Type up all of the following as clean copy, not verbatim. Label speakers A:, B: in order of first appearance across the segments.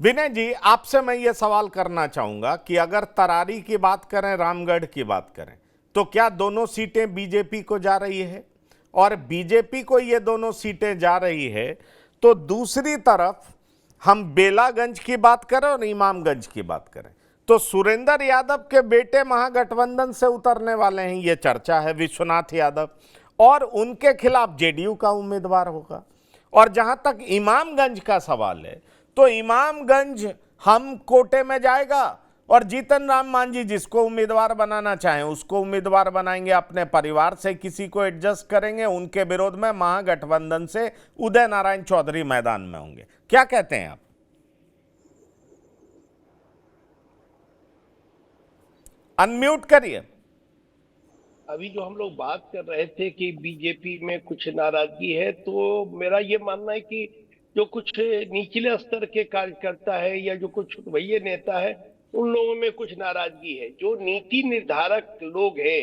A: विनय जी, आपसे मैं ये सवाल करना चाहूंगा कि अगर तरारी की बात करें, रामगढ़ की बात करें, तो क्या दोनों सीटें बीजेपी को जा रही है? और बीजेपी को ये दोनों सीटें जा रही है तो दूसरी तरफ हम बेलागंज की बात करें और इमामगंज की बात करें तो सुरेंद्र यादव के बेटे महागठबंधन से उतरने वाले हैं, ये चर्चा है, विश्वनाथ यादव, और उनके खिलाफ जेडीयू का उम्मीदवार होगा। और जहां तक इमामगंज का सवाल है तो इमामगंज हम कोटे में जाएगा और जीतन राम मांझी जिसको उम्मीदवार बनाना चाहें उसको उम्मीदवार बनाएंगे, अपने परिवार से किसी को एडजस्ट करेंगे, उनके विरोध में महागठबंधन से उदय नारायण चौधरी मैदान में होंगे। क्या कहते हैं आप? अनम्यूट करिए।
B: अभी जो हम लोग बात कर रहे थे कि बीजेपी में कुछ नाराजगी है, तो मेरा ये मानना है कि जो कुछ निचले स्तर के कार्यकर्ता है या जो कुछ भैया नेता है, उन लोगों में कुछ नाराजगी है। जो नीति निर्धारक लोग हैं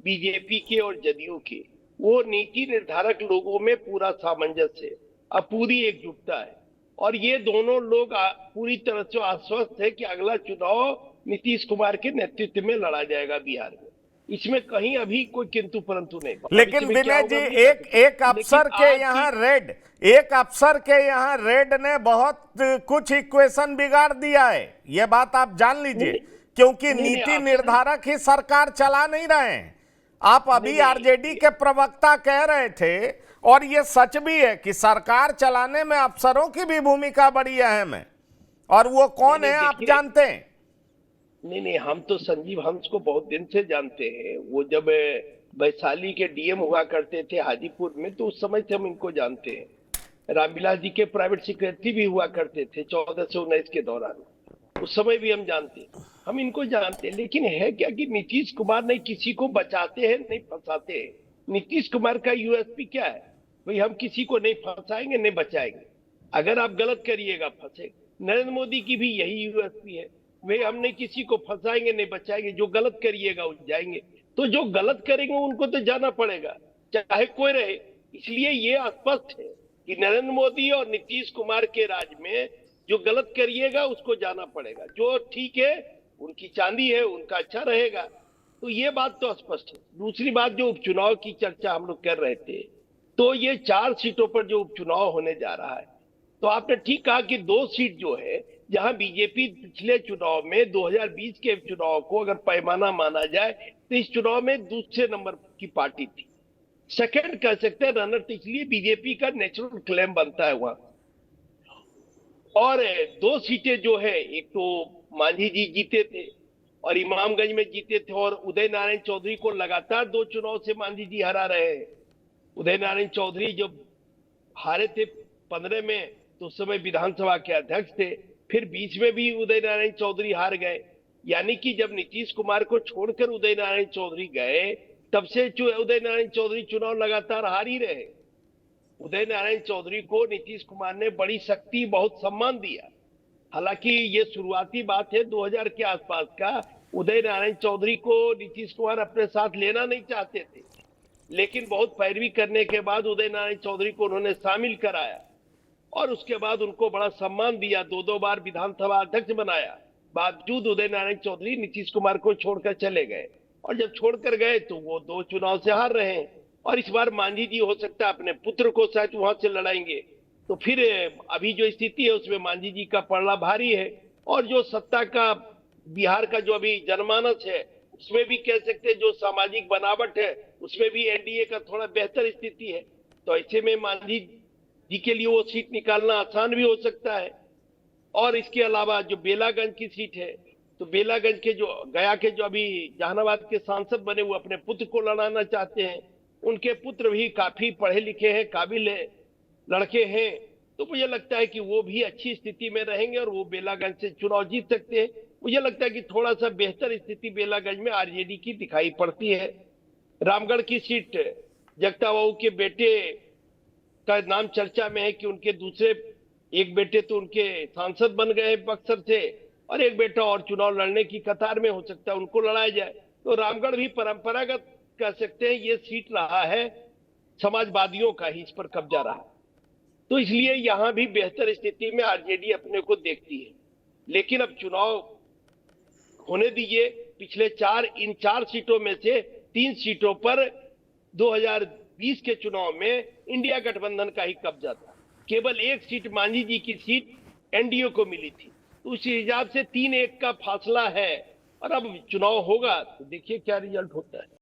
B: बीजेपी के और जदयू के, वो नीति निर्धारक लोगों में पूरा सामंजस्य है, अब पूरी एकजुटता है। और ये दोनों लोग पूरी तरह से आश्वस्त है कि अगला चुनाव नीतीश कुमार के नेतृत्व में लड़ा जाएगा बिहार में। इसमें कहीं अभी कोई किंतु परंतु नहीं।
A: लेकिन विनय जी, एक अफसर के यहाँ रेड ने बहुत कुछ इक्वेशन बिगाड़ दिया है, ये बात आप जान लीजिए, क्योंकि नीति निर्धारक ही सरकार चला नहीं रहे हैं। आप अभी आरजेडी के प्रवक्ता कह रहे थे और ये सच भी है कि सरकार चलाने में अफसरों की भी भूमिका बड़ी अहम है, और वो कौन है आप जानते हैं?
B: नहीं, हम तो संजीव हंस को बहुत दिन से जानते हैं। वो जब वैशाली के डीएम हुआ करते थे हाजीपुर में, तो उस समय से हम इनको जानते हैं। रामविलास जी के प्राइवेट सेक्रेटरी भी हुआ करते थे 14 से 19 के दौरान, उस समय भी हम जानते हैं, हम इनको जानते हैं। लेकिन है क्या कि नीतीश कुमार नहीं किसी को बचाते हैं, नहीं फंसाते हैं। नीतीश कुमार का यूएसपी क्या है? भाई हम किसी को नहीं फंसाएंगे, नहीं बचाएंगे। अगर आप गलत करिएगा फंसे। नरेंद्र मोदी की भी यही यूएसपी है, वे हमने किसी को फंसाएंगे नहीं बचाएंगे, जो गलत करिएगा उस जाएंगे। तो जो गलत करेंगे उनको तो जाना पड़ेगा, चाहे कोई रहे। इसलिए ये स्पष्ट है कि नरेंद्र मोदी और नीतीश कुमार के राज में जो गलत करिएगा उसको जाना पड़ेगा, जो ठीक है उनकी चांदी है, उनका अच्छा रहेगा। तो ये बात तो स्पष्ट है। दूसरी बात, जो उपचुनाव की चर्चा हम लोग कर रहे थे, तो ये 4 सीटों पर जो उपचुनाव होने जा रहा है, तो आपने ठीक कहा कि 2 सीट जो है, जहां बीजेपी पिछले चुनाव में 2020 के चुनाव को अगर पैमाना माना जाए तो इस चुनाव में दूसरे नंबर की पार्टी थी, सेकंड कह सकते हैं रनर। तो इसलिए बीजेपी का नेचुरल क्लेम बनता है वहां। और 2 सीटें जो है, एक तो मांझी जी जीते थे और इमामगंज में जीते थे, और उदय नारायण चौधरी को लगातार 2 चुनाव से मांझी जी हरा रहे हैं। उदय नारायण चौधरी जब हारे थे 15 में, तो उस समय विधानसभा के अध्यक्ष थे। फिर बीच में भी उदय नारायण चौधरी हार गए, यानी कि जब नीतीश कुमार को छोड़कर उदय नारायण चौधरी गए, तब से उदय नारायण चौधरी चुनाव लगातार हार ही रहे। उदय नारायण चौधरी को नीतीश कुमार ने बड़ी शक्ति, बहुत सम्मान दिया। हालांकि ये शुरुआती बात है 2000 के आसपास का। उदय नारायण चौधरी को नीतीश कुमार अपने साथ लेना नहीं चाहते थे, लेकिन बहुत पैरवी करने के बाद उदय नारायण चौधरी को उन्होंने शामिल कराया और उसके बाद उनको बड़ा सम्मान दिया, 2 बार विधानसभा अध्यक्ष बनाया। बावजूद उदय नारायण चौधरी नीतीश कुमार को छोड़कर चले गए, और जब छोड़कर गए तो वो 2 चुनाव से हार रहे हैं। और इस बार मांझी जी हो सकता है अपने पुत्र को शायद वहां से लड़ाएंगे। तो फिर अभी जो स्थिति है उसमें मांझी जी का पलड़ा भारी है। और जो सत्ता का बिहार का जो अभी जनमानस है, उसमें भी कह सकते हैं जो सामाजिक बनावट है, उसमें भी एनडीए का थोड़ा बेहतर स्थिति है। तो ऐसे में मांझी जी के लिए वो सीट निकालना आसान भी हो सकता है। और इसके अलावा जो बेलागंज की सीट है, तो बेलागंज के जो गया के जो अभी जहानाबाद के सांसद बने, वो अपने पुत्र को लड़ाना चाहते हैं। उनके पुत्र भी काफी पढ़े लिखे हैं, काबिल लड़के हैं। तो मुझे लगता है कि वो भी अच्छी स्थिति में रहेंगे और वो बेलागंज से चुनाव जीत सकते हैं। मुझे लगता है कि थोड़ा सा बेहतर स्थिति बेलागंज में आरजेडी की दिखाई पड़ती है। रामगढ़ की सीट जगता बाबू के बेटे का नाम चर्चा में है कि उनके दूसरे एक बेटे तो उनके सांसद बन गए बक्सर से, और एक बेटा और चुनाव लड़ने की कतार में, हो सकता है उनको लड़ाया जाए। तो रामगढ़ भी परंपरागत कह सकते हैं ये सीट रहा है, समाजवादियों का ही इस पर कब्जा रहा। तो इसलिए यहां भी बेहतर स्थिति में आरजेडी अपने को देखती है। लेकिन अब चुनाव होने दीजिए। पिछले इन चार सीटों में से 3 सीटों पर 2020 के चुनाव में इंडिया गठबंधन का ही कब्जा था। केवल एक सीट, मांझी जी की सीट, एनडीए को मिली थी। तो उस हिसाब से 3-1 का फासला है और अब चुनाव होगा तो देखिए क्या रिजल्ट होता है।